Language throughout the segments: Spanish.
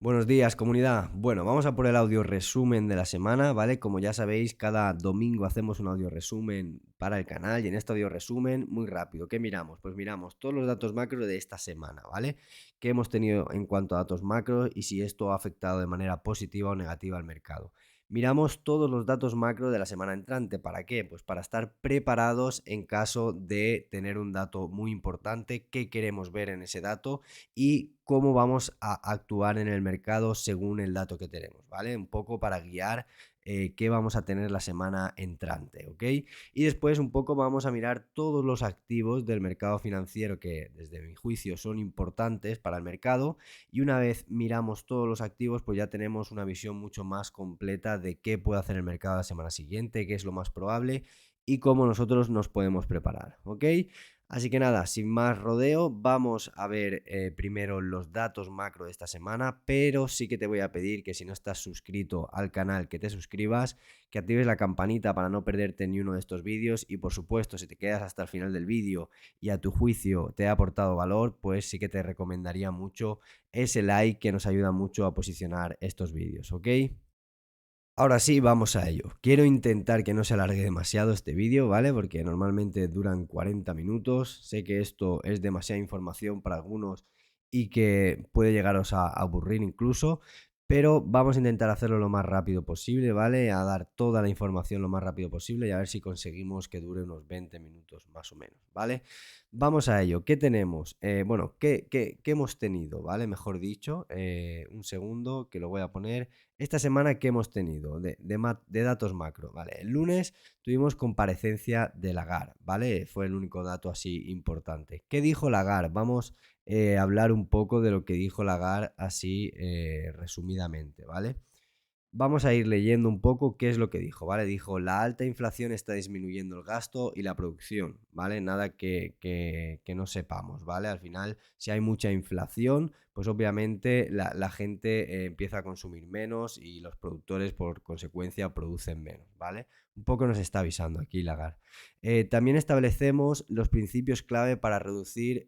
Buenos días, comunidad. Bueno, vamos a por el audio resumen de la semana, ¿vale? Como ya sabéis, cada domingo hacemos un audio resumen para el canal y en este audio resumen, muy rápido, ¿qué miramos? Pues miramos todos los datos macro de esta semana, ¿vale? ¿Qué hemos tenido en cuanto a datos macro y si esto ha afectado de manera positiva o negativa al mercado? Miramos todos los datos macro de la semana entrante. ¿Para qué? Pues para estar preparados en caso de tener un dato muy importante, qué queremos ver en ese dato y cómo vamos a actuar en el mercado según el dato que tenemos, ¿vale? Un poco para guiar qué vamos a tener la semana entrante, ¿ok? Y después un poco vamos a mirar todos los activos del mercado financiero que desde mi juicio son importantes para el mercado y una vez miramos todos los activos pues ya tenemos una visión mucho más completa de qué puede hacer el mercado la semana siguiente, qué es lo más probable y cómo nosotros nos podemos preparar, ¿ok? Así que nada, sin más rodeo, vamos a ver primero los datos macro de esta semana, pero sí que te voy a pedir que si no estás suscrito al canal, que te suscribas, que actives la campanita para no perderte ni uno de estos vídeos y por supuesto, si te quedas hasta el final del vídeo y a tu juicio te ha aportado valor, pues sí que te recomendaría mucho ese like que nos ayuda mucho a posicionar estos vídeos, ¿ok? Ahora sí, vamos a ello. Quiero intentar que no se alargue demasiado este vídeo, ¿vale? Porque normalmente duran 40 minutos. Sé que esto es demasiada información para algunos y que puede llegaros a aburrir incluso, pero vamos a intentar hacerlo lo más rápido posible, ¿vale? A dar toda la información lo más rápido posible y a ver si conseguimos que dure unos 20 minutos más o menos, ¿vale? Vamos a ello. ¿Qué tenemos? Bueno, ¿qué hemos tenido? ¿Vale? Mejor dicho, un segundo que lo voy a poner. Esta semana, ¿qué hemos tenido? De datos macro, ¿vale? El lunes tuvimos comparecencia de Lagarde, ¿vale? Fue el único dato así importante. ¿Qué dijo Lagarde? Vamos a hablar un poco de lo que dijo Lagarde así resumidamente, ¿vale? Vamos a ir leyendo un poco qué es lo que dijo, ¿vale? Dijo, la alta inflación está disminuyendo el gasto y la producción, ¿vale? Nada que no sepamos, ¿vale? Al final, si hay mucha inflación, pues obviamente la gente empieza a consumir menos y los productores, por consecuencia, producen menos, ¿vale? Un poco nos está avisando aquí Lagarde. También estableceremos, perdón, los principios clave para reducir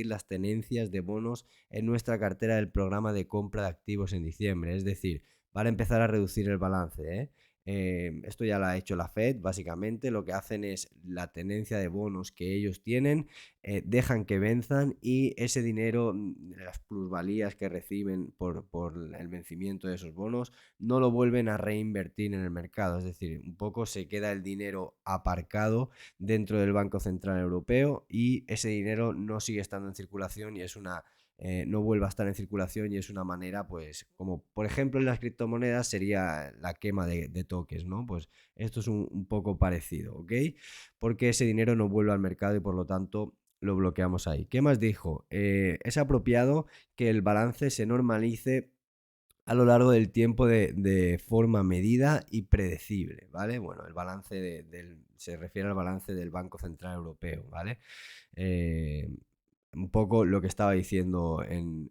las tenencias de bonos en nuestra cartera del programa de compra de activos en diciembre. Es decir, van a empezar a reducir el balance, ¿eh? Esto ya lo ha hecho la Fed, básicamente lo que hacen es la tenencia de bonos que ellos tienen, dejan que venzan y ese dinero, las plusvalías que reciben por el vencimiento de esos bonos, no lo vuelven a reinvertir en el mercado, es decir, un poco se queda el dinero aparcado dentro del Banco Central Europeo y ese dinero no sigue estando en circulación y es una no vuelva a estar en circulación y es una manera, pues, como por ejemplo en las criptomonedas sería la quema de tokens, ¿no? Pues esto es un poco parecido, ¿ok? Porque ese dinero no vuelve al mercado y por lo tanto lo bloqueamos ahí. ¿Qué más dijo? Es apropiado que el balance se normalice a lo largo del tiempo de forma medida y predecible, ¿vale? Bueno, el balance se refiere al balance del Banco Central Europeo, ¿vale? Eh, un poco lo que estaba diciendo en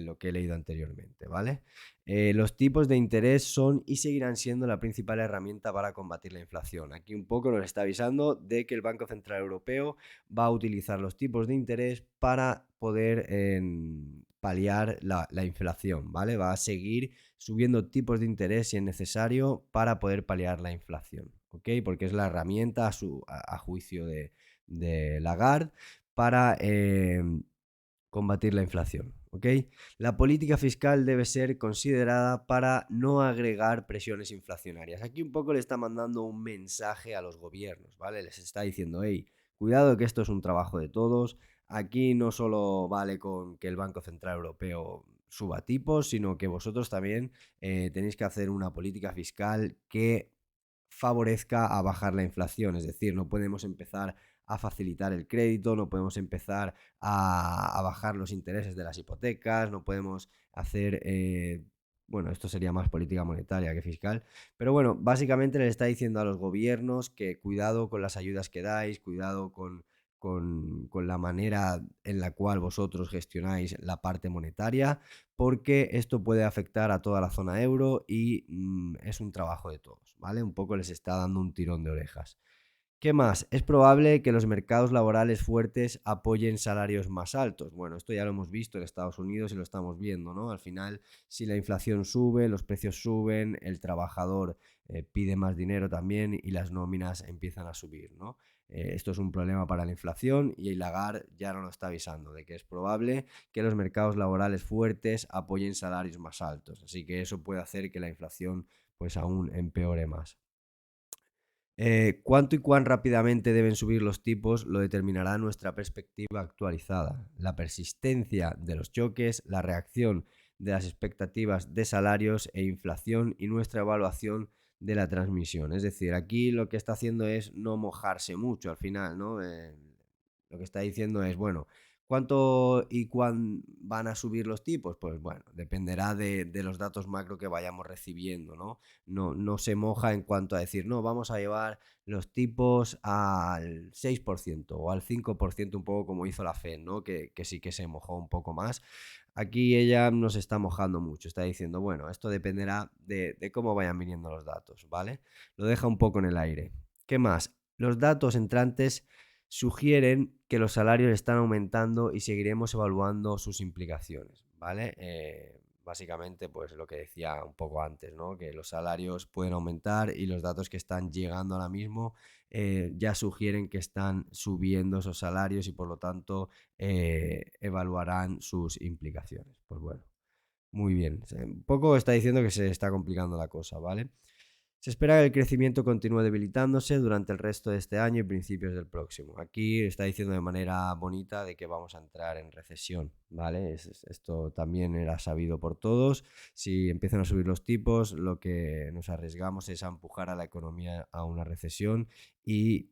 lo que he leído anteriormente, ¿vale? Los tipos de interés son y seguirán siendo la principal herramienta para combatir la inflación. Aquí un poco nos está avisando de que el Banco Central Europeo va a utilizar los tipos de interés para poder paliar la inflación, ¿vale? Va a seguir subiendo tipos de interés si es necesario para poder paliar la inflación, ¿ok? Porque es la herramienta a juicio de Lagarde para combatir la inflación, ¿ok? La política fiscal debe ser considerada para no agregar presiones inflacionarias. Aquí un poco le está mandando un mensaje a los gobiernos, ¿vale? Les está diciendo, hey, cuidado que esto es un trabajo de todos. Aquí no solo vale con que el Banco Central Europeo suba tipos, sino que vosotros también tenéis que hacer una política fiscal que favorezca a bajar la inflación. Es decir, no podemos empezar a facilitar el crédito, no podemos empezar a bajar los intereses de las hipotecas, no podemos hacer, bueno, esto sería más política monetaria que fiscal, pero bueno, básicamente le está diciendo a los gobiernos que cuidado con las ayudas que dais, cuidado con la manera en la cual vosotros gestionáis la parte monetaria, porque esto puede afectar a toda la zona euro y es un trabajo de todos, ¿vale? Un poco les está dando un tirón de orejas. ¿Qué más? Es probable que los mercados laborales fuertes apoyen salarios más altos. Bueno, esto ya lo hemos visto en Estados Unidos y lo estamos viendo, ¿no? Al final, si la inflación sube, los precios suben, el trabajador pide más dinero también y las nóminas empiezan a subir, ¿no? Esto es un problema para la inflación y Lagarde ya nos lo está avisando de que es probable que los mercados laborales fuertes apoyen salarios más altos. Así que eso puede hacer que la inflación pues aún empeore más. Cuánto y cuán rápidamente deben subir los tipos lo determinará nuestra perspectiva actualizada, la persistencia de los choques, la reacción de las expectativas de salarios e inflación y nuestra evaluación de la transmisión. Es decir, aquí lo que está haciendo es no mojarse mucho al final, ¿no? Lo que está diciendo es, bueno, ¿cuánto y cuán van a subir los tipos? Pues bueno, dependerá de los datos macro que vayamos recibiendo, ¿no? No se moja en cuanto a decir, no, vamos a llevar los tipos al 6% o al 5%, un poco como hizo la Fed, ¿no? Que sí que se mojó un poco más. Aquí ella no se está mojando mucho, está diciendo, bueno, esto dependerá de cómo vayan viniendo los datos, ¿vale? Lo deja un poco en el aire. ¿Qué más? Los datos entrantes sugieren que los salarios están aumentando y seguiremos evaluando sus implicaciones, ¿vale? Básicamente, pues lo que decía un poco antes, ¿no? Que los salarios pueden aumentar y los datos que están llegando ahora mismo ya sugieren que están subiendo esos salarios y por lo tanto evaluarán sus implicaciones. Pues bueno, muy bien. Un poco está diciendo que se está complicando la cosa, ¿vale? Se espera que el crecimiento continúe debilitándose durante el resto de este año y principios del próximo. Aquí está diciendo de manera bonita de que vamos a entrar en recesión, ¿vale? Esto también era sabido por todos. Si empiezan a subir los tipos, lo que nos arriesgamos es a empujar a la economía a una recesión y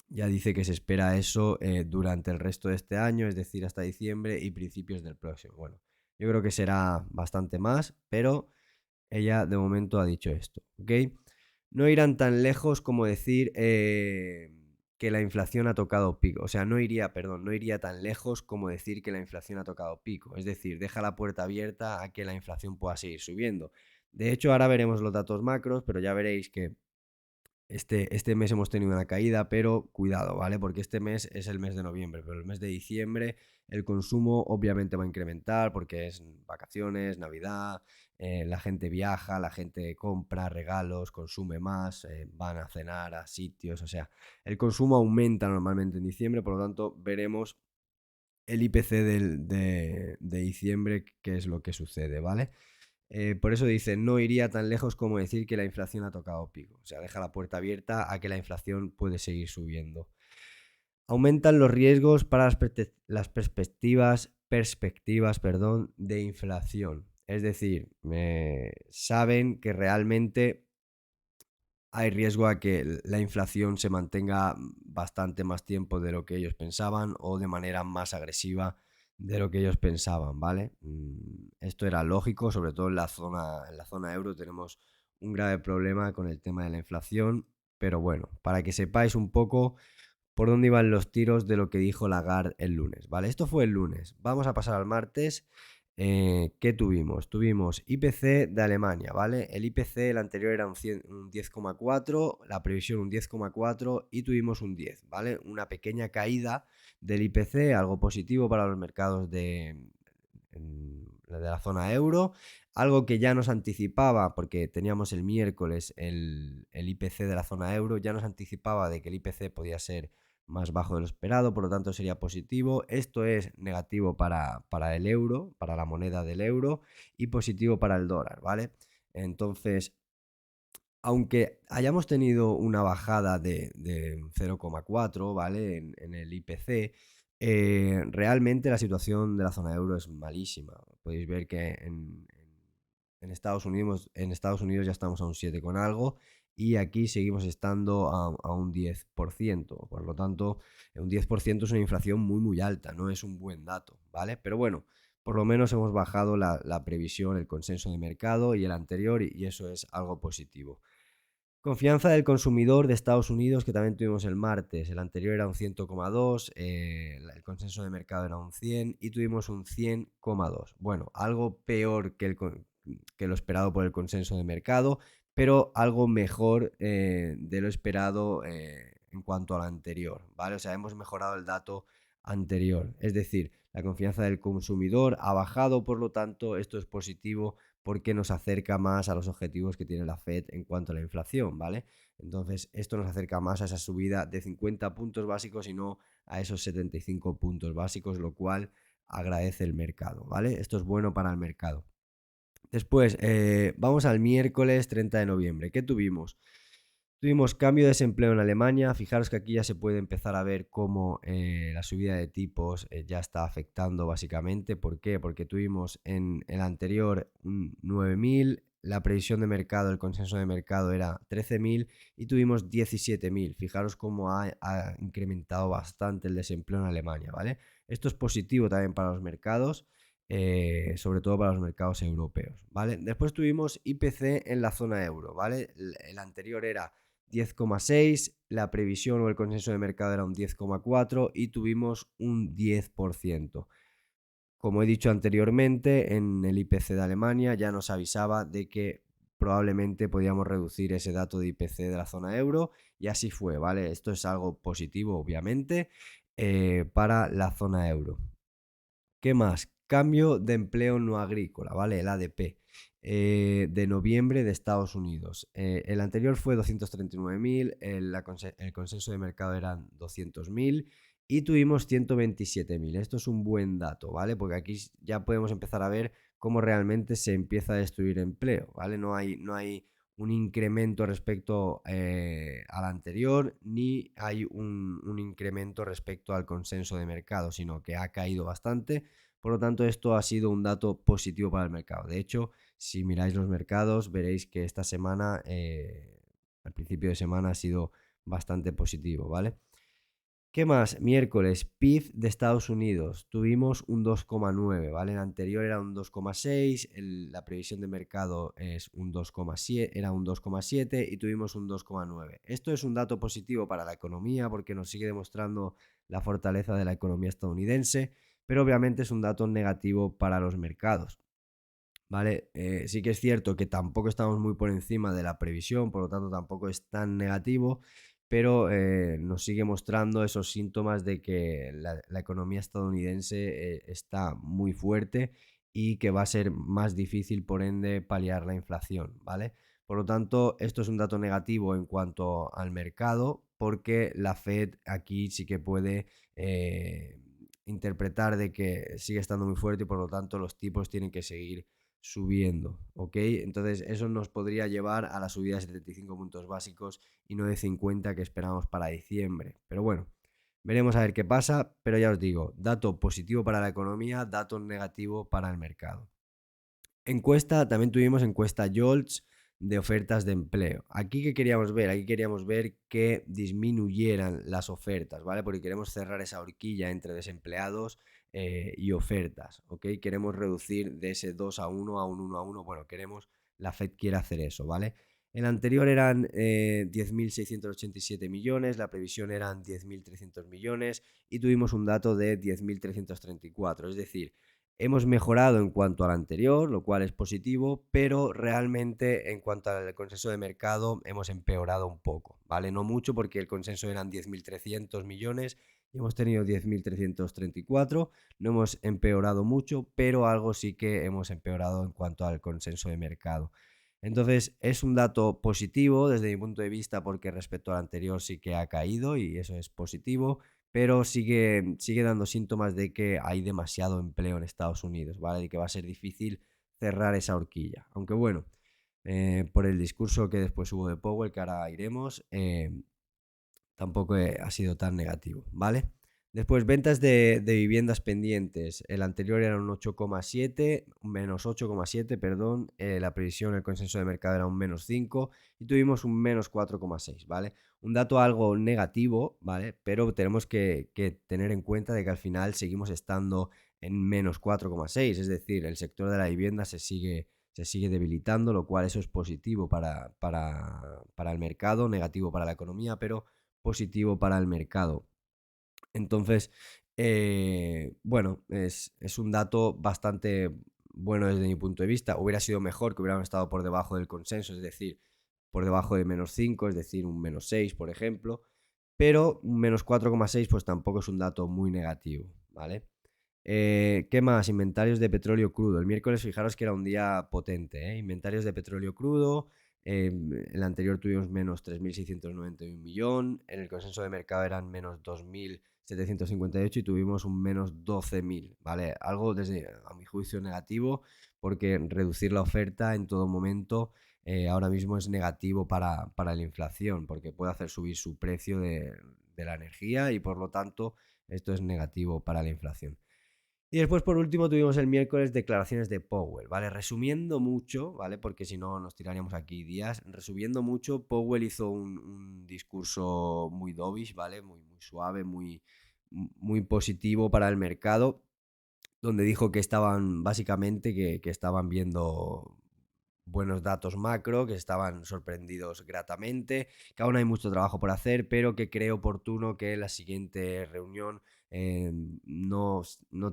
ya dice que se espera eso durante el resto de este año, es decir, hasta diciembre y principios del próximo. Bueno, yo creo que será bastante más, pero ella de momento ha dicho esto, ¿ok? No irán tan lejos como decir que la inflación ha tocado pico. O sea, no iría tan lejos como decir que la inflación ha tocado pico. Es decir, deja la puerta abierta a que la inflación pueda seguir subiendo. De hecho, ahora veremos los datos macros, pero ya veréis que este mes hemos tenido una caída, pero cuidado, ¿vale? Porque este mes es el mes de noviembre, pero el mes de diciembre el consumo obviamente va a incrementar porque es vacaciones, Navidad, la gente viaja, la gente compra regalos, consume más, van a cenar a sitios, o sea, el consumo aumenta normalmente en diciembre, por lo tanto veremos el IPC de diciembre, qué es lo que sucede, ¿vale? Por eso dice, no iría tan lejos como decir que la inflación ha tocado pico. O sea, deja la puerta abierta a que la inflación puede seguir subiendo. Aumentan los riesgos para las perspectivas, perdón, de inflación. Es decir, saben que realmente hay riesgo a que la inflación se mantenga bastante más tiempo de lo que ellos pensaban o de manera más agresiva de lo que ellos pensaban, ¿vale? Esto era lógico, sobre todo en la zona euro tenemos un grave problema con el tema de la inflación, pero bueno, para que sepáis un poco por dónde iban los tiros de lo que dijo Lagarde el lunes, ¿vale? Esto fue el lunes. Vamos a pasar al martes. ¿Qué tuvimos? Tuvimos IPC de Alemania, ¿vale? El IPC, el anterior era un 10,4, la previsión un 10,4 y tuvimos un 10, ¿vale? Una pequeña caída del IPC, algo positivo para los mercados de la zona euro, algo que ya nos anticipaba, porque teníamos el miércoles el IPC de la zona euro, ya nos anticipaba de que el IPC podía ser más bajo de lo esperado, por lo tanto sería positivo. Esto es negativo para el euro, para la moneda del euro, y positivo para el dólar, ¿vale? Entonces, aunque hayamos tenido una bajada de 0,4, ¿vale? En el IPC, realmente la situación de la zona euro es malísima. Podéis ver que en Estados Unidos ya estamos a un 7 con algo y aquí seguimos estando a un 10%. Por lo tanto, un 10% es una inflación muy, muy alta, no es un buen dato, ¿vale? Pero bueno, por lo menos hemos bajado la previsión, el consenso de mercado y el anterior y eso es algo positivo. Confianza del consumidor de Estados Unidos, que también tuvimos el martes. El anterior era un 100,2, el consenso de mercado era un 100 y tuvimos un 100,2. Bueno, algo peor que lo esperado por el consenso de mercado, pero algo mejor de lo esperado en cuanto al anterior, ¿vale? O sea, hemos mejorado el dato anterior. Es decir, la confianza del consumidor ha bajado, por lo tanto, esto es positivo porque nos acerca más a los objetivos que tiene la Fed en cuanto a la inflación, ¿vale? Entonces, esto nos acerca más a esa subida de 50 puntos básicos y no a esos 75 puntos básicos, lo cual agradece el mercado, ¿vale? Esto es bueno para el mercado. Después, vamos al miércoles 30 de noviembre. ¿Qué tuvimos? Tuvimos cambio de desempleo en Alemania. Fijaros que aquí ya se puede empezar a ver cómo la subida de tipos ya está afectando básicamente. ¿Por qué? Porque tuvimos en el anterior 9.000, la previsión de mercado, el consenso de mercado era 13.000 y tuvimos 17.000. Fijaros cómo ha incrementado bastante el desempleo en Alemania, ¿vale? Esto es positivo también para los mercados. Sobre todo para los mercados europeos, ¿vale? Después tuvimos IPC en la zona euro, ¿vale? El anterior era 10,6, la previsión o el consenso de mercado era un 10,4 y tuvimos un 10%. Como he dicho anteriormente, en el IPC de Alemania ya nos avisaba de que probablemente podíamos reducir ese dato de IPC de la zona euro y así fue, ¿vale? Esto es algo positivo, obviamente, para la zona euro. ¿Qué más? Cambio de empleo no agrícola, ¿vale? El ADP de noviembre de Estados Unidos. El anterior fue 239.000, el consenso de mercado eran 200.000 y tuvimos 127.000. Esto es un buen dato, ¿vale? Porque aquí ya podemos empezar a ver cómo realmente se empieza a destruir empleo, ¿vale? No hay un incremento respecto al anterior, ni hay un incremento respecto al consenso de mercado, sino que ha caído bastante. Por lo tanto, esto ha sido un dato positivo para el mercado. De hecho, si miráis los mercados, veréis que esta semana, al principio de semana, ha sido bastante positivo, ¿vale? ¿Qué más? Miércoles, PIB de Estados Unidos. Tuvimos un 2,9, ¿vale? El anterior era un 2,6, la previsión de mercado es un 2,7, era un 2,7 y tuvimos un 2,9. Esto es un dato positivo para la economía porque nos sigue demostrando la fortaleza de la economía estadounidense, pero obviamente es un dato negativo para los mercados, ¿vale? Sí que es cierto que tampoco estamos muy por encima de la previsión, por lo tanto tampoco es tan negativo, pero nos sigue mostrando esos síntomas de que la economía estadounidense está muy fuerte y que va a ser más difícil, por ende, paliar la inflación, ¿vale? Por lo tanto, esto es un dato negativo en cuanto al mercado, porque la Fed aquí sí que puede interpretar de que sigue estando muy fuerte y por lo tanto los tipos tienen que seguir subiendo, ¿ok? Entonces eso nos podría llevar a la subida de 75 puntos básicos y no de 50 que esperamos para diciembre. Pero bueno, veremos a ver qué pasa, pero ya os digo, dato positivo para la economía, dato negativo para el mercado. Encuesta, también tuvimos encuesta Jolts de ofertas de empleo. Aquí qué queríamos ver, aquí queríamos ver que disminuyeran las ofertas, ¿vale? Porque queremos cerrar esa horquilla entre desempleados y ofertas, ¿ok? Queremos reducir de ese 2 a 1 a un 1 a 1. Bueno, la Fed quiere hacer eso, ¿vale? El anterior eran 10.687 millones, la previsión eran 10.300 millones y tuvimos un dato de 10.334, es decir, hemos mejorado en cuanto al anterior, lo cual es positivo, pero realmente en cuanto al consenso de mercado hemos empeorado un poco, ¿vale? No mucho porque el consenso eran 10.300 millones y hemos tenido 10.334, no hemos empeorado mucho, pero algo sí que hemos empeorado en cuanto al consenso de mercado. Entonces es un dato positivo desde mi punto de vista porque respecto al anterior sí que ha caído y eso es positivo, pero sigue dando síntomas de que hay demasiado empleo en Estados Unidos, ¿vale? Y que va a ser difícil cerrar esa horquilla. Aunque bueno, por el discurso que después hubo de Powell, que ahora iremos, tampoco ha sido tan negativo, ¿vale? Después, ventas de viviendas pendientes. El anterior era un 8,7, un menos 8,7, perdón. La previsión, el consenso de mercado era un menos 5 y tuvimos un menos 4,6, ¿vale? Un dato algo negativo, ¿vale? Pero tenemos que tener en cuenta de que al final seguimos estando en menos 4,6, es decir, el sector de la vivienda se sigue debilitando, lo cual eso es positivo para el mercado, negativo para la economía, pero positivo para el mercado. Entonces, bueno, es un dato bastante bueno desde mi punto de vista. Hubiera sido mejor que hubiéramos estado por debajo del consenso, es decir, por debajo de menos 5, es decir, un menos 6, por ejemplo. pero un menos 4,6 pues tampoco es un dato muy negativo, ¿vale? ¿Qué más? Inventarios de petróleo crudo. El miércoles, fijaros que era un día potente, ¿eh? Inventarios de petróleo crudo. El anterior tuvimos menos 3.691 millón. En el consenso de mercado eran menos 2.758 y tuvimos un menos 12.000, ¿vale? Algo, desde a mi juicio, negativo, porque reducir la oferta en todo momento ahora mismo es negativo para la inflación, porque puede hacer subir su precio de la energía y por lo tanto esto es negativo para la inflación. Y después, por último, tuvimos el miércoles declaraciones de Powell, ¿vale? Resumiendo mucho, ¿vale? Porque si no nos tiraríamos aquí días. Resumiendo mucho, Powell hizo un discurso muy dovish, ¿vale? Muy suave, muy positivo para el mercado, donde dijo que estaban, básicamente, que estaban viendo buenos datos macro, que estaban sorprendidos gratamente, que aún hay mucho trabajo por hacer, pero que creo oportuno que en la siguiente reunión no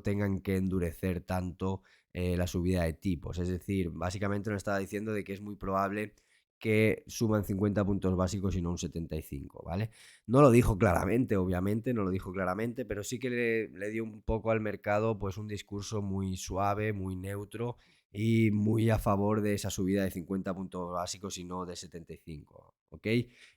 tengan que endurecer tanto la subida de tipos. Es decir, básicamente nos estaba diciendo de que es muy probable que suban 50 puntos básicos y no un 75, ¿vale? No lo dijo claramente, obviamente, no lo dijo claramente, pero sí que le dio un poco al mercado pues un discurso muy suave, muy neutro y muy a favor de esa subida de 50 puntos básicos y no de 75, ¿ok?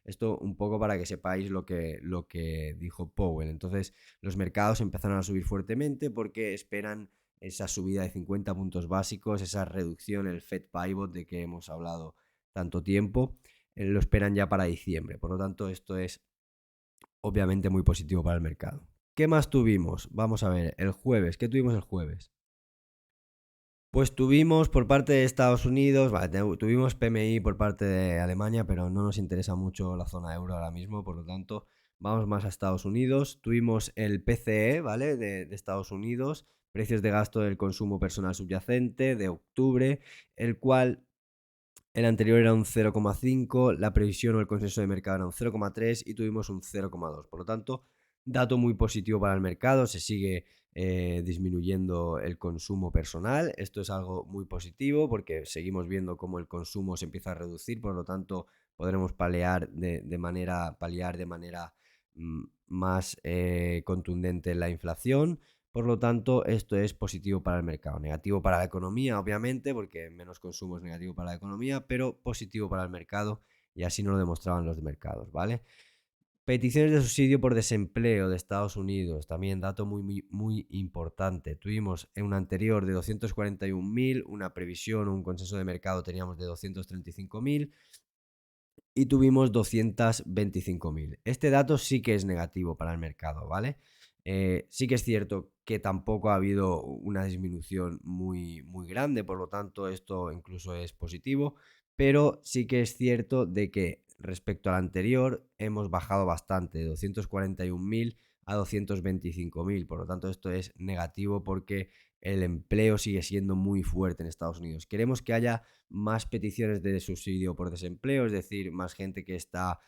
Esto un poco para que sepáis lo que dijo Powell. Entonces, los mercados empezaron a subir fuertemente porque esperan esa subida de 50 puntos básicos, esa reducción, el Fed Pivot de que hemos hablado tanto tiempo, lo esperan ya para diciembre. Por lo tanto, esto es obviamente muy positivo para el mercado. ¿Qué más tuvimos? Vamos a ver, el jueves. ¿Qué tuvimos el jueves? Pues tuvimos por parte de Estados Unidos, vale, tuvimos PMI por parte de Alemania, pero no nos interesa mucho la zona euro ahora mismo, por lo tanto, vamos más a Estados Unidos. Tuvimos el PCE, ¿vale? De Estados Unidos, precios de gasto del consumo personal subyacente de octubre, el cual el anterior era un 0,5, la previsión o el consenso de mercado era un 0,3 y tuvimos un 0,2. Por lo tanto, dato muy positivo para el mercado, se sigue disminuyendo el consumo personal. Esto es algo muy positivo porque seguimos viendo cómo el consumo se empieza a reducir, por lo tanto podremos paliar de manera más contundente la inflación. Por lo tanto, esto es positivo para el mercado. Negativo para la economía, obviamente, porque menos consumo es negativo para la economía, pero positivo para el mercado y así nos lo demostraban los mercados, ¿vale? Peticiones de subsidio por desempleo de Estados Unidos, también dato muy importante. Tuvimos en un anterior de 241.000, una previsión o un consenso de mercado teníamos de 235.000 y tuvimos 225.000. Este dato sí que es negativo para el mercado, ¿vale? Sí que es cierto que tampoco ha habido una disminución muy grande, por lo tanto esto incluso es positivo, pero sí que es cierto de que respecto al anterior hemos bajado bastante, de 241.000 a 225.000, por lo tanto esto es negativo porque el empleo sigue siendo muy fuerte en Estados Unidos. Queremos que haya más peticiones de subsidio por desempleo, es decir, más gente que está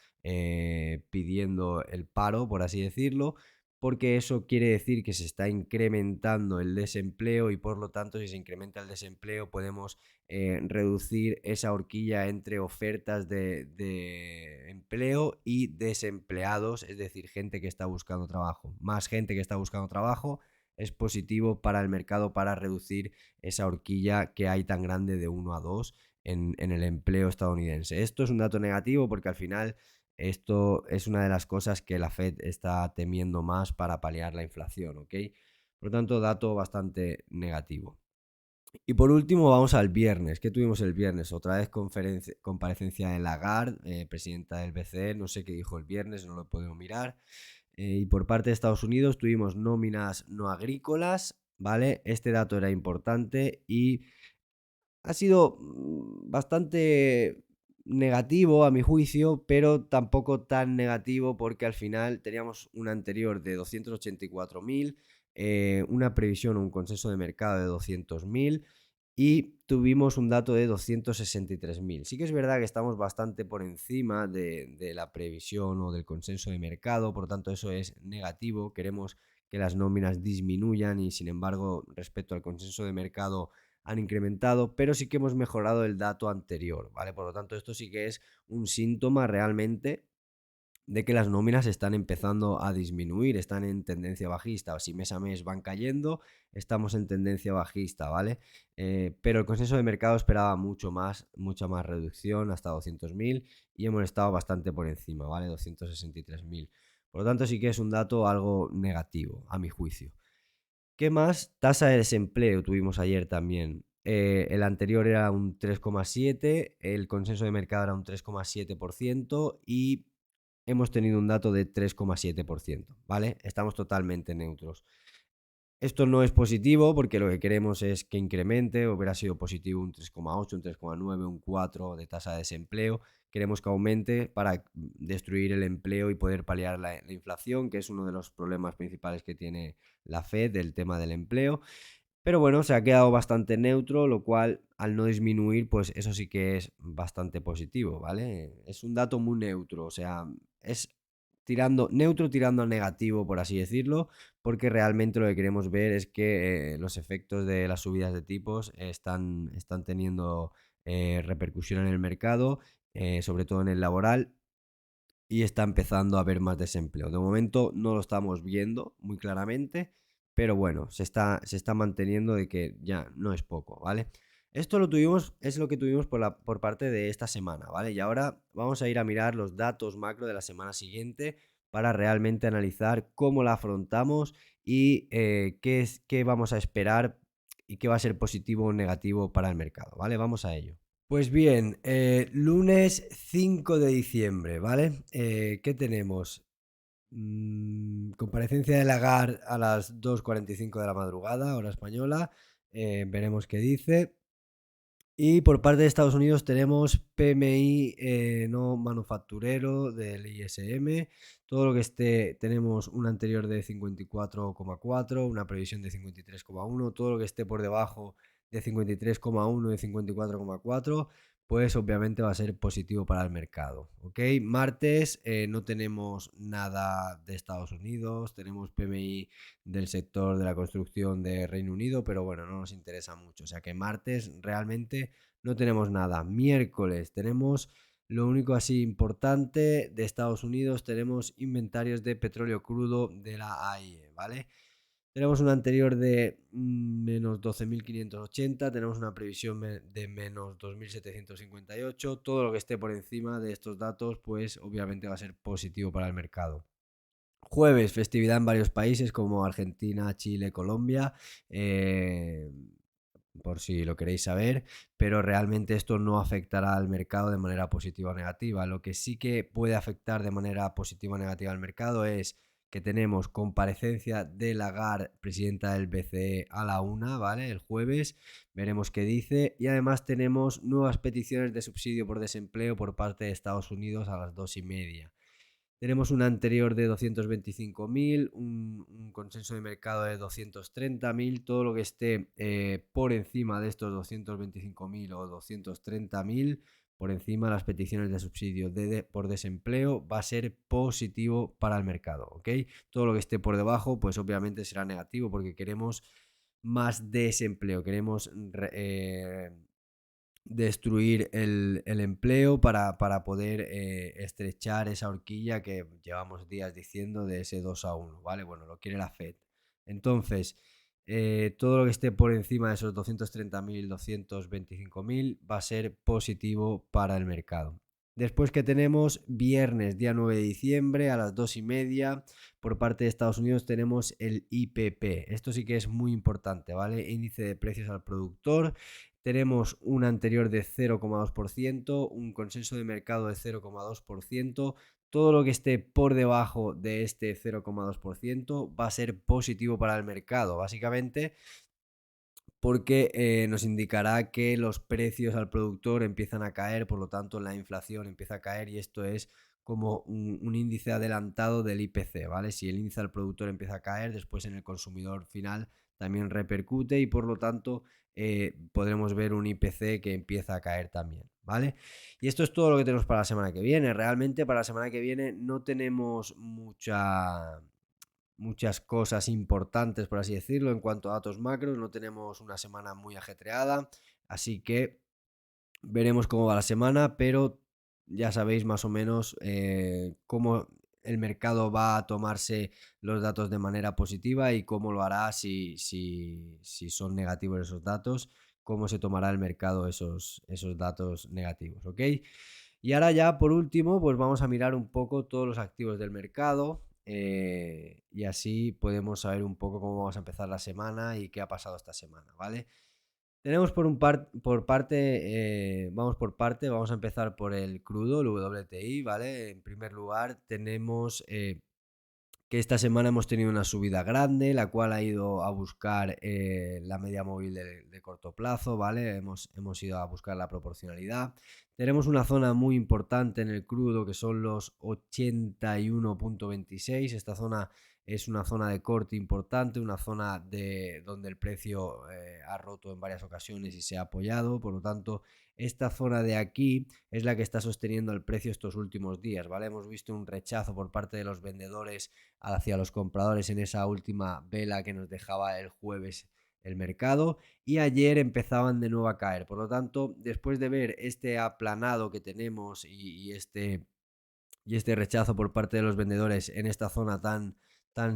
pidiendo el paro, por así decirlo, porque eso quiere decir que se está incrementando el desempleo y por lo tanto si se incrementa el desempleo podemos reducir esa horquilla entre ofertas de empleo y desempleados, es decir, gente que está buscando trabajo. Más gente que está buscando trabajo es positivo para el mercado para reducir esa horquilla que hay tan grande de 1 a 2 en el empleo estadounidense. Esto es un dato negativo porque al final esto es una de las cosas que la Fed está temiendo más para paliar la inflación, ¿ok? Por lo tanto, dato bastante negativo. Y por último, vamos al viernes. ¿Qué tuvimos el viernes? Otra vez comparecencia de Lagarde, presidenta del BCE. No sé qué dijo el viernes, no lo he podido mirar. Y por parte de Estados Unidos tuvimos nóminas no agrícolas, ¿vale? Este dato era importante y ha sido bastante negativo a mi juicio, pero tampoco tan negativo porque al final teníamos un anterior de 284.000, una previsión o un consenso de mercado de 200.000 y tuvimos un dato de 263.000. Sí que es verdad que estamos bastante por encima de la previsión o del consenso de mercado, por lo tanto eso es negativo. Queremos que las nóminas disminuyan y sin embargo respecto al consenso de mercado han incrementado, pero sí que hemos mejorado el dato anterior, ¿vale? Por lo tanto, esto sí que es un síntoma realmente de que las nóminas están empezando a disminuir, están en tendencia bajista. Si mes a mes van cayendo, estamos en tendencia bajista, ¿vale? Pero el consenso de mercado esperaba mucha más reducción, hasta 200.000, y hemos estado bastante por encima, ¿vale? 263.000. Por lo tanto, sí que es un dato algo negativo, a mi juicio. ¿Qué más? Tasa de desempleo tuvimos ayer también. El anterior era un 3,7, el consenso de mercado era un 3,7% y hemos tenido un dato de 3,7%, ¿vale? Estamos totalmente neutros. Esto no es positivo porque lo que queremos es que incremente. Hubiera sido positivo un 3,8, un 3,9, un 4 de tasa de desempleo. Queremos que aumente para destruir el empleo y poder paliar la inflación, que es uno de los problemas principales que tiene la Fed, del tema del empleo. Pero bueno, se ha quedado bastante neutro, lo cual al no disminuir, pues eso sí que es bastante positivo, ¿vale? Es un dato muy neutro, o sea, es neutro tirando a negativo, por así decirlo, porque realmente lo que queremos ver es que los efectos de las subidas de tipos están teniendo repercusión en el mercado, sobre todo en el laboral, y está empezando a haber más desempleo. De momento no lo estamos viendo muy claramente, pero bueno, se está manteniendo de que ya no es poco, ¿vale? Esto es lo que tuvimos por parte de esta semana, ¿vale? Y ahora vamos a ir a mirar los datos macro de la semana siguiente para realmente analizar cómo la afrontamos y qué vamos a esperar y qué va a ser positivo o negativo para el mercado, ¿vale? Vamos a ello. Pues bien, lunes 5 de diciembre, ¿vale? ¿Qué tenemos? Comparecencia de Lagarde a las 2:45 de la madrugada, hora española. Veremos qué dice. Y por parte de Estados Unidos tenemos PMI no manufacturero del ISM. Todo lo que esté, tenemos un anterior de 54,4, una previsión de 53,1. Todo lo que esté por debajo de 53,1 y 54,4, pues obviamente va a ser positivo para el mercado. ¿Ok? Martes no tenemos nada de Estados Unidos, tenemos PMI del sector de la construcción de Reino Unido, pero bueno, no nos interesa mucho. O sea que martes realmente no tenemos nada. Miércoles tenemos lo único así importante de Estados Unidos, tenemos inventarios de petróleo crudo de la AIE, ¿vale? Tenemos un anterior de menos 12.580, tenemos una previsión de menos 2.758. Todo lo que esté por encima de estos datos, pues obviamente va a ser positivo para el mercado. Jueves, festividad en varios países como Argentina, Chile, Colombia, por si lo queréis saber, pero realmente esto no afectará al mercado de manera positiva o negativa. Lo que sí que puede afectar de manera positiva o negativa al mercado es que tenemos comparecencia de Lagarde, presidenta del BCE, a la 1, ¿vale? El jueves, veremos qué dice. Y además tenemos nuevas peticiones de subsidio por desempleo por parte de Estados Unidos a las 2:30. Tenemos un anterior de 225.000, un consenso de mercado de 230.000. Todo lo que esté por encima de estos 225.000 o 230.000, por encima de las peticiones de subsidio por desempleo, va a ser positivo para el mercado, ¿ok? Todo lo que esté por debajo, pues obviamente será negativo porque queremos más desempleo, queremos destruir el empleo para poder estrechar esa horquilla que llevamos días diciendo de ese 2-1, ¿vale? Bueno, lo quiere la Fed. Entonces, todo lo que esté por encima de esos 230.000, 225.000 va a ser positivo para el mercado. Después que tenemos viernes, día 9 de diciembre, a las 2:30, por parte de Estados Unidos tenemos el IPP. Esto sí que es muy importante, ¿vale? Índice de precios al productor. Tenemos un anterior de 0,2%, un consenso de mercado de 0,2%. Todo lo que esté por debajo de este 0,2% va a ser positivo para el mercado, básicamente porque nos indicará que los precios al productor empiezan a caer, por lo tanto la inflación empieza a caer, y esto es como un índice adelantado del IPC, ¿vale? Si el índice al productor empieza a caer, después en el consumidor final también repercute, y por lo tanto podremos ver un IPC que empieza a caer también, ¿vale? Y esto es todo lo que tenemos para la semana que viene. Realmente para la semana que viene no tenemos muchas cosas importantes, por así decirlo, en cuanto a datos macros. No tenemos una semana muy ajetreada, así que veremos cómo va la semana, pero ya sabéis más o menos cómo el mercado va a tomarse los datos de manera positiva y cómo lo hará si son negativos esos datos, cómo se tomará el mercado esos datos negativos, ¿ok? Y ahora ya por último, pues vamos a mirar un poco todos los activos del mercado y así podemos saber un poco cómo vamos a empezar la semana y qué ha pasado esta semana, ¿vale? Tenemos vamos por parte, vamos a empezar por el crudo, el WTI, ¿vale? En primer lugar tenemos que esta semana hemos tenido una subida grande, la cual ha ido a buscar la media móvil de corto plazo, ¿vale? Hemos ido a buscar la proporcionalidad. Tenemos una zona muy importante en el crudo que son los 81,26. Esta zona es una zona de corte importante, una zona donde el precio ha roto en varias ocasiones y se ha apoyado, por lo tanto, esta zona de aquí es la que está sosteniendo el precio estos últimos días, ¿vale? Hemos visto un rechazo por parte de los vendedores hacia los compradores en esa última vela que nos dejaba el jueves el mercado y ayer empezaban de nuevo a caer. Por lo tanto, después de ver este aplanado que tenemos y este rechazo por parte de los vendedores en esta zona tan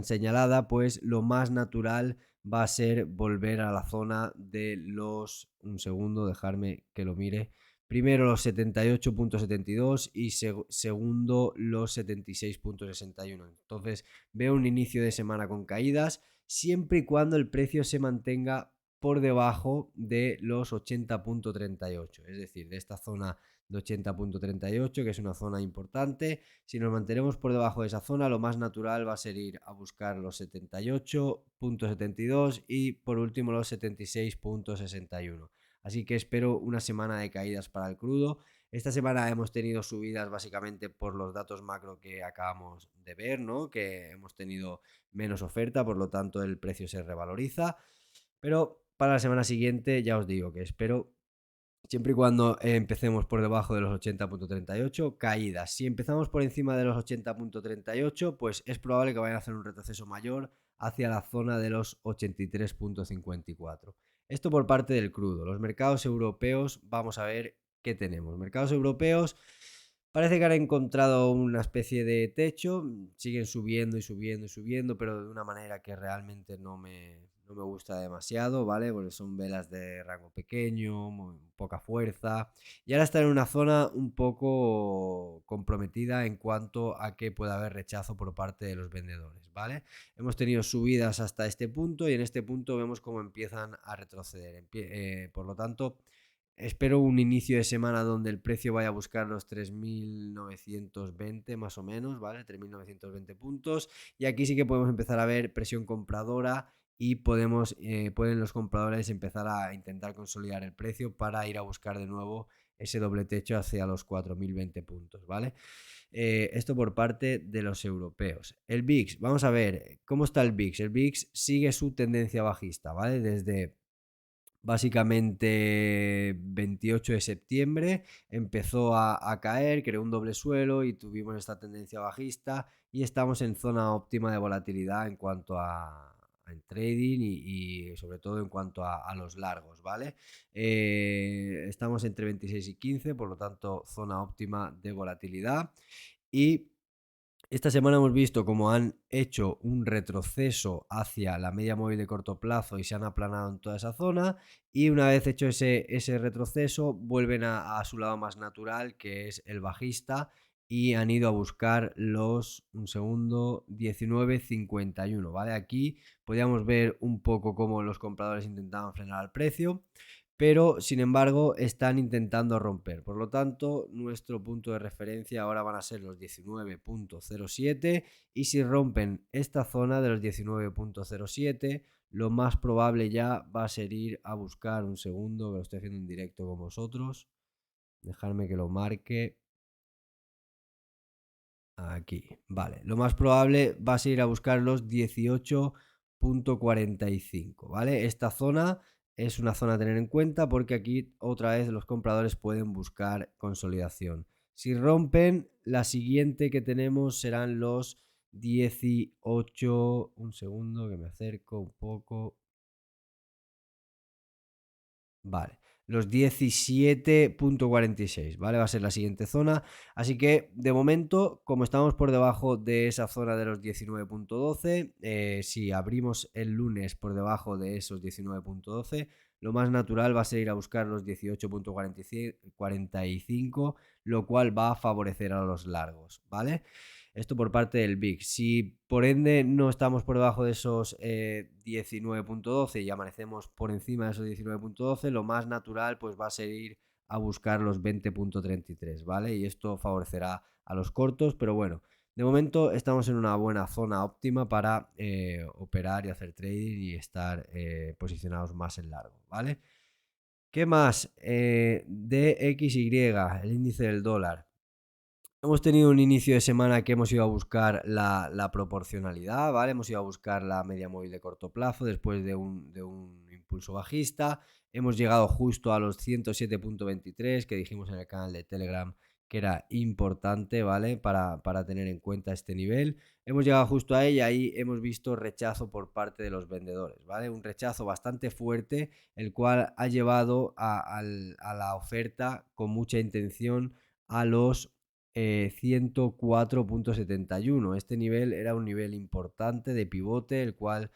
señalada, pues lo más natural va a ser volver a la zona de los, un segundo, dejarme que lo mire, primero los 78,72 y segundo los 76,61. Entonces veo un inicio de semana con caídas siempre y cuando el precio se mantenga por debajo de los 80,38, es decir, de esta zona de 80,38, que es una zona importante. Si nos mantenemos por debajo de esa zona, lo más natural va a ser ir a buscar los 78,72 y por último los 76,61. Así que espero una semana de caídas para el crudo. Esta semana hemos tenido subidas básicamente por los datos macro que acabamos de ver, ¿no? Que hemos tenido menos oferta, por lo tanto el precio se revaloriza. Pero para la semana siguiente ya os digo que espero siempre y cuando empecemos por debajo de los 80,38, caídas. Si empezamos por encima de los 80,38, pues es probable que vayan a hacer un retroceso mayor hacia la zona de los 83,54. Esto por parte del crudo. Los mercados europeos, vamos a ver qué tenemos. Mercados europeos parece que han encontrado una especie de techo, siguen subiendo y subiendo y subiendo, pero de una manera que realmente no me gusta demasiado, ¿vale? Porque son velas de rango pequeño, muy poca fuerza. Y ahora está en una zona un poco comprometida en cuanto a que pueda haber rechazo por parte de los vendedores, ¿vale? Hemos tenido subidas hasta este punto y en este punto vemos cómo empiezan a retroceder. Por lo tanto, espero un inicio de semana donde el precio vaya a buscar los 3.920 más o menos, ¿vale? 3.920 puntos. Y aquí sí que podemos empezar a ver presión compradora y pueden los compradores empezar a intentar consolidar el precio para ir a buscar de nuevo ese doble techo hacia los 4.020 puntos, ¿vale? Esto por parte de los europeos. El VIX, vamos a ver cómo está el VIX. El VIX sigue su tendencia bajista, ¿vale? Desde básicamente 28 de septiembre empezó a caer, creó un doble suelo y tuvimos esta tendencia bajista y estamos en zona óptima de volatilidad en cuanto a en trading y sobre todo en cuanto a los largos, ¿vale? Estamos entre 26 y 15, por lo tanto zona óptima de volatilidad y esta semana hemos visto cómo han hecho un retroceso hacia la media móvil de corto plazo y se han aplanado en toda esa zona y una vez hecho ese retroceso vuelven a su lado más natural que es el bajista y han ido a buscar un segundo, 19,51, ¿vale? Aquí podíamos ver un poco cómo los compradores intentaban frenar al precio, pero sin embargo están intentando romper. Por lo tanto, nuestro punto de referencia ahora van a ser los 19,07 y si rompen esta zona de los 19,07, lo más probable ya va a ser ir a buscar un segundo, que lo estoy haciendo en directo con vosotros. Dejarme que lo marque. Aquí, vale. Lo más probable va a ser ir a buscar los 18,45, ¿vale? Esta zona es una zona a tener en cuenta porque aquí otra vez los compradores pueden buscar consolidación. Si rompen, la siguiente que tenemos serán los 18, un segundo que me acerco un poco. Vale, los 17,46, ¿vale? Va a ser la siguiente zona. Así que, de momento, como estamos por debajo de esa zona de los 19,12, si abrimos el lunes por debajo de esos 19,12, lo más natural va a ser ir a buscar los 18,45, lo cual va a favorecer a los largos, ¿vale? Esto por parte del VIX. Si por ende no estamos por debajo de esos 19,12 y amanecemos por encima de esos 19,12, lo más natural pues va a ser ir a buscar los 20,33, ¿vale? Y esto favorecerá a los cortos, pero bueno, de momento estamos en una buena zona óptima para operar y hacer trading y estar posicionados más en largo, ¿vale? ¿Qué más? DXY, el índice del dólar. Hemos tenido un inicio de semana que hemos ido a buscar la proporcionalidad, ¿vale? Hemos ido a buscar la media móvil de corto plazo después de un impulso bajista. Hemos llegado justo a los 107,23 que dijimos en el canal de Telegram que era importante, ¿vale? Para tener en cuenta este nivel. Hemos llegado justo a ella y hemos visto rechazo por parte de los vendedores, ¿vale? Un rechazo bastante fuerte, el cual ha llevado a la oferta con mucha intención a los 104,71. Este nivel era un nivel importante de pivote, el cual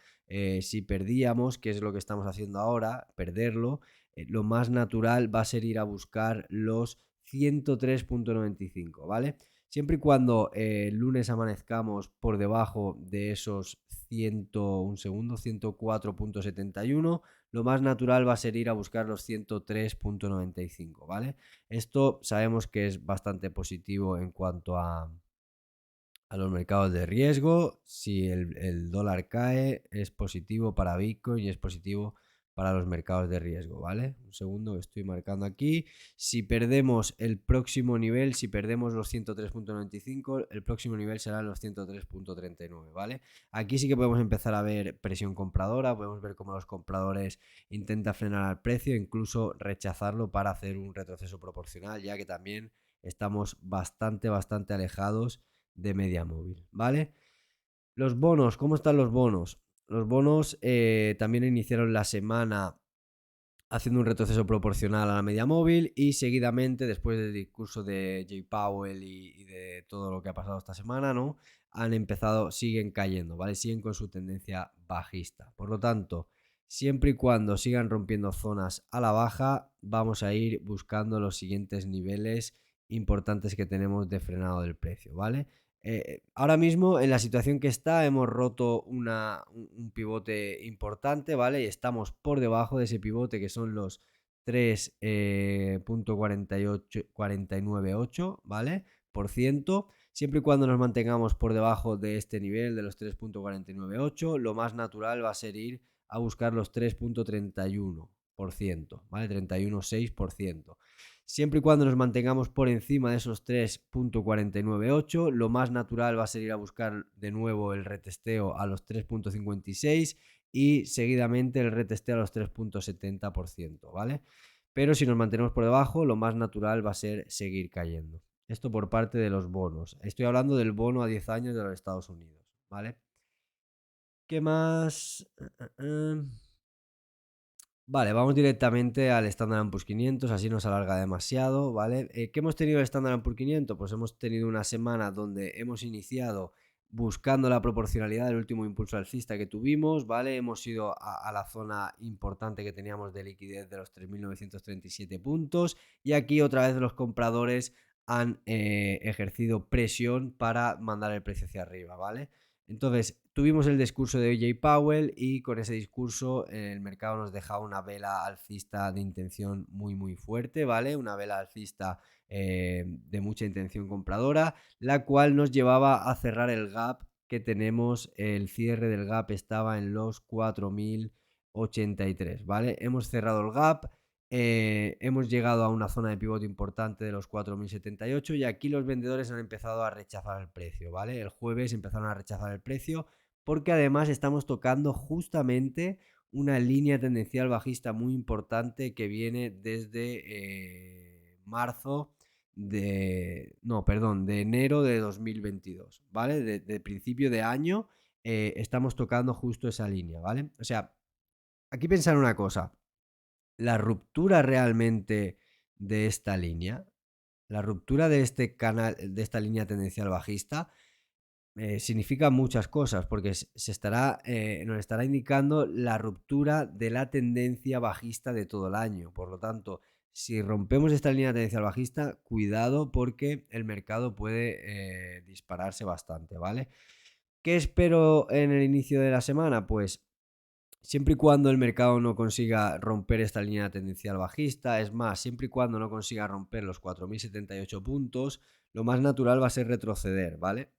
si perdíamos, que es lo que estamos haciendo ahora, perderlo, lo más natural va a ser ir a buscar los 103,95, ¿vale? Siempre y cuando el lunes amanezcamos por debajo de esos 104,71, lo más natural va a ser ir a buscar los 103,95, ¿vale? Esto sabemos que es bastante positivo en cuanto a los mercados de riesgo. Si el dólar cae, es positivo para Bitcoin y es positivo para los mercados de riesgo, ¿vale? Un segundo que estoy marcando aquí. Si perdemos el próximo nivel, si perdemos los 103,95, el próximo nivel será los 103,39, ¿vale? Aquí sí que podemos empezar a ver presión compradora, podemos ver cómo los compradores intentan frenar al precio, incluso rechazarlo para hacer un retroceso proporcional, ya que también estamos bastante alejados de media móvil, ¿vale? Los bonos, ¿cómo están los bonos? Los bonos también iniciaron la semana haciendo un retroceso proporcional a la media móvil y seguidamente, después del discurso de Jay Powell y de todo lo que ha pasado esta semana, ¿no? Siguen cayendo, ¿vale? Siguen con su tendencia bajista. Por lo tanto, siempre y cuando sigan rompiendo zonas a la baja, vamos a ir buscando los siguientes niveles importantes que tenemos de frenado del precio, ¿vale? Ahora mismo, en la situación que está, hemos roto un pivote importante, ¿vale? Y estamos por debajo de ese pivote, que son los 3,498, ¿vale? Por ciento. Siempre y cuando nos mantengamos por debajo de este nivel de los 3,498, lo más natural va a ser ir a buscar los 3,31%, ¿vale? 31,6%. Siempre y cuando nos mantengamos por encima de esos 3,498, lo más natural va a ser ir a buscar de nuevo el retesteo a los 3,56 y seguidamente el retesteo a los 3,70%, ¿vale? Pero si nos mantenemos por debajo, lo más natural va a ser seguir cayendo. Esto por parte de los bonos. Estoy hablando del bono a 10 años de los Estados Unidos, ¿vale? ¿Qué más? Vale, vamos directamente al Standard & Poor's 500, así nos alarga demasiado, ¿vale? ¿Qué hemos tenido el Standard & Poor's 500? Pues hemos tenido una semana donde hemos iniciado buscando la proporcionalidad del último impulso alcista que tuvimos, ¿vale? Hemos ido a la zona importante que teníamos de liquidez de los 3.937 puntos y aquí otra vez los compradores han ejercido presión para mandar el precio hacia arriba, ¿vale? Entonces, tuvimos el discurso de Jay Powell y con ese discurso el mercado nos dejaba una vela alcista de intención muy fuerte, ¿vale? Una vela alcista de mucha intención compradora, la cual nos llevaba a cerrar el gap que tenemos. El cierre del gap estaba en los 4.083, ¿vale? Hemos cerrado el gap. Hemos llegado a una zona de pivote importante de los 4.078 y aquí los vendedores han empezado a rechazar el precio, ¿vale? El jueves empezaron a rechazar el precio porque además estamos tocando justamente una línea tendencial bajista muy importante que viene desde marzo de enero de 2022, ¿vale? De principio de año estamos tocando justo esa línea, ¿vale? O sea, aquí pensar una cosa. la ruptura realmente de esta línea, la ruptura de este canal, de esta línea tendencial bajista, significa muchas cosas, porque nos estará indicando la ruptura de la tendencia bajista de todo el año. Por lo tanto, si rompemos esta línea tendencial bajista, cuidado porque el mercado puede dispararse bastante, ¿vale? ¿Qué espero en el inicio de la semana? Pues siempre y cuando el mercado no consiga romper esta línea tendencial bajista, es más, siempre y cuando no consiga romper los 4.078 puntos, lo más natural va a ser retroceder, ¿vale?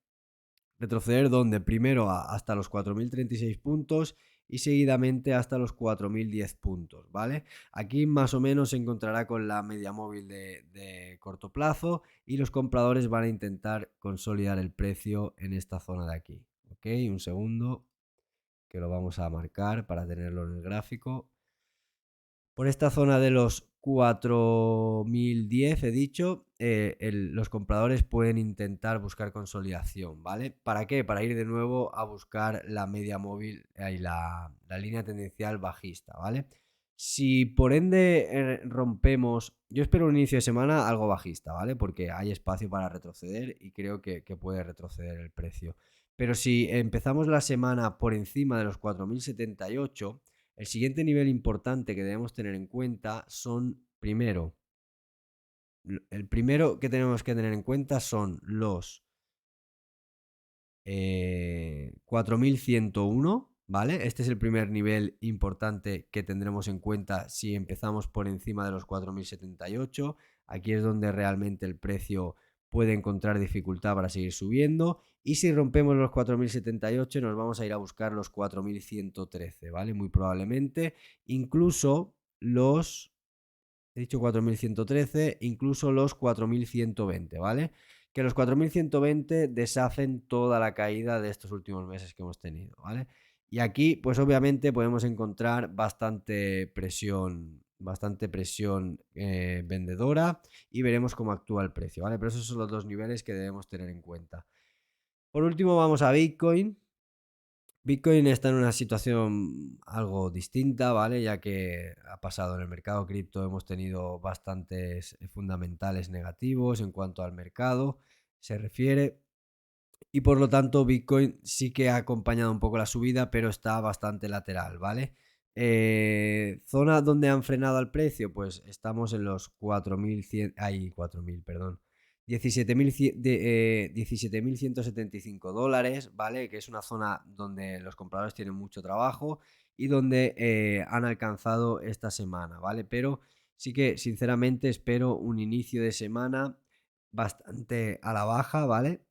Retroceder donde primero hasta los 4.036 puntos y seguidamente hasta los 4.010 puntos, ¿vale? Aquí más o menos se encontrará con la media móvil de corto plazo y los compradores van a intentar consolidar el precio en esta zona de aquí, ¿ok? Un segundo que lo vamos a marcar para tenerlo en el gráfico. Por esta zona de los 4.010 he dicho, los compradores pueden intentar buscar consolidación, ¿vale? ¿Para qué? Para ir de nuevo a buscar la media móvil y la línea tendencial bajista, ¿vale? Si por ende rompemos, yo espero un inicio de semana algo bajista, ¿vale? Porque hay espacio para retroceder y creo que puede retroceder el precio. Pero si empezamos la semana por encima de los 4.078, el siguiente nivel importante que debemos tener en cuenta son, primero, el primero que tenemos que tener en cuenta son los 4.101, ¿vale? Este es el primer nivel importante que tendremos en cuenta si empezamos por encima de los 4.078. Aquí es donde realmente el precio puede encontrar dificultad para seguir subiendo. Y si rompemos los 4.078 nos vamos a ir a buscar los 4.113, ¿vale? Muy probablemente. Incluso los... He dicho 4.113, incluso los 4.120, ¿vale? Que los 4.120 deshacen toda la caída de estos últimos meses que hemos tenido, ¿vale? Y aquí, pues obviamente podemos encontrar bastante presión vendedora y veremos cómo actúa el precio, ¿vale? Pero esos son los dos niveles que debemos tener en cuenta. Por último, vamos a Bitcoin. Bitcoin está en una situación algo distinta, ¿vale? Ya que ha pasado en el mercado cripto, hemos tenido bastantes fundamentales negativos en cuanto al mercado se refiere. Y por lo tanto, Bitcoin sí que ha acompañado un poco la subida, pero está bastante lateral, ¿vale? Zona donde han frenado al precio, pues estamos en los 4.100, 4.000, perdón. 17.175 dólares, ¿vale? Que es una zona donde los compradores tienen mucho trabajo y donde han alcanzado esta semana, ¿vale? Pero sí que sinceramente espero un inicio de semana bastante a la baja, ¿vale?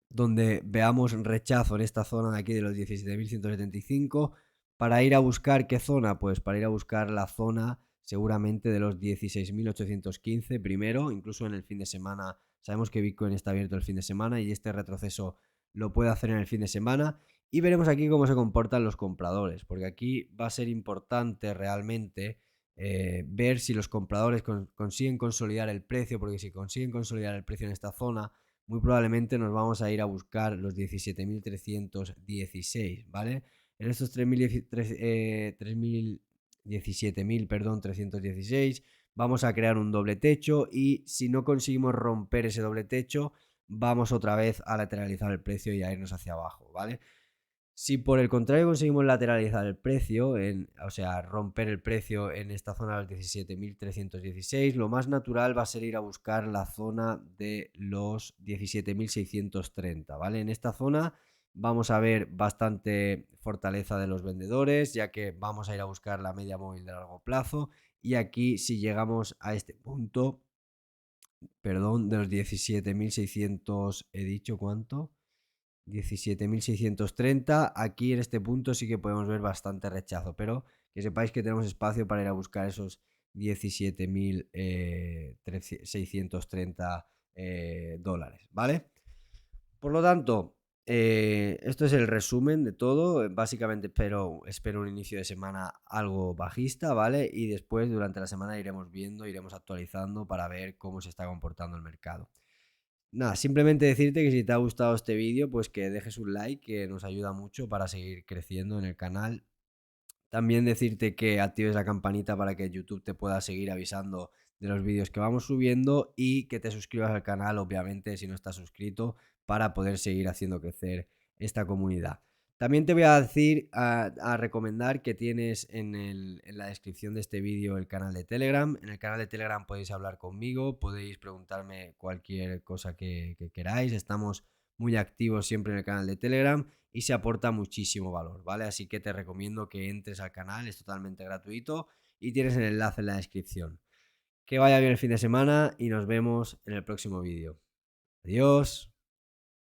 Donde veamos rechazo en esta zona de aquí de los 17.175 para ir a buscar ¿qué zona? Pues para ir a buscar la zona seguramente de los 16.815 primero, incluso en el fin de semana. Sabemos que Bitcoin está abierto el fin de semana y este retroceso lo puede hacer en el fin de semana y veremos aquí cómo se comportan los compradores, porque aquí va a ser importante realmente ver si los compradores consiguen consolidar el precio, porque si consiguen consolidar el precio en esta zona, muy probablemente nos vamos a ir a buscar los 17.316, ¿vale? En estos 17.000, perdón, 316, vamos a crear un doble techo y si no conseguimos romper ese doble techo, vamos otra vez a lateralizar el precio y a irnos hacia abajo, ¿vale? Si por el contrario conseguimos lateralizar el precio, o sea, romper el precio en esta zona de los 17.316, lo más natural va a ser ir a buscar la zona de los 17.630, ¿vale? En esta zona vamos a ver bastante fortaleza de los vendedores, ya que vamos a ir a buscar la media móvil de largo plazo. Y aquí, si llegamos a este punto, perdón, de los 17.600, ¿he dicho cuánto? 17.630. Aquí en este punto sí que podemos ver bastante rechazo, pero que sepáis que tenemos espacio para ir a buscar esos 17.630 dólares, ¿vale? Por lo tanto, esto es el resumen de todo. Básicamente espero un inicio de semana algo bajista, ¿vale? Y después durante la semana iremos viendo, iremos actualizando para ver cómo se está comportando el mercado. Nada, simplemente decirte que si te ha gustado este vídeo, pues que dejes un like, que nos ayuda mucho para seguir creciendo en el canal. También decirte que actives la campanita para que YouTube te pueda seguir avisando de los vídeos que vamos subiendo y que te suscribas al canal, obviamente, si no estás suscrito, para poder seguir haciendo crecer esta comunidad. También te voy a decir, a recomendar que tienes en la descripción de este vídeo el canal de Telegram. En el canal de Telegram podéis hablar conmigo, podéis preguntarme cualquier cosa que queráis. Estamos muy activos siempre en el canal de Telegram y se aporta muchísimo valor, ¿vale? Así que te recomiendo que entres al canal, es totalmente gratuito y tienes el enlace en la descripción. Que vaya bien el fin de semana y nos vemos en el próximo vídeo. Adiós.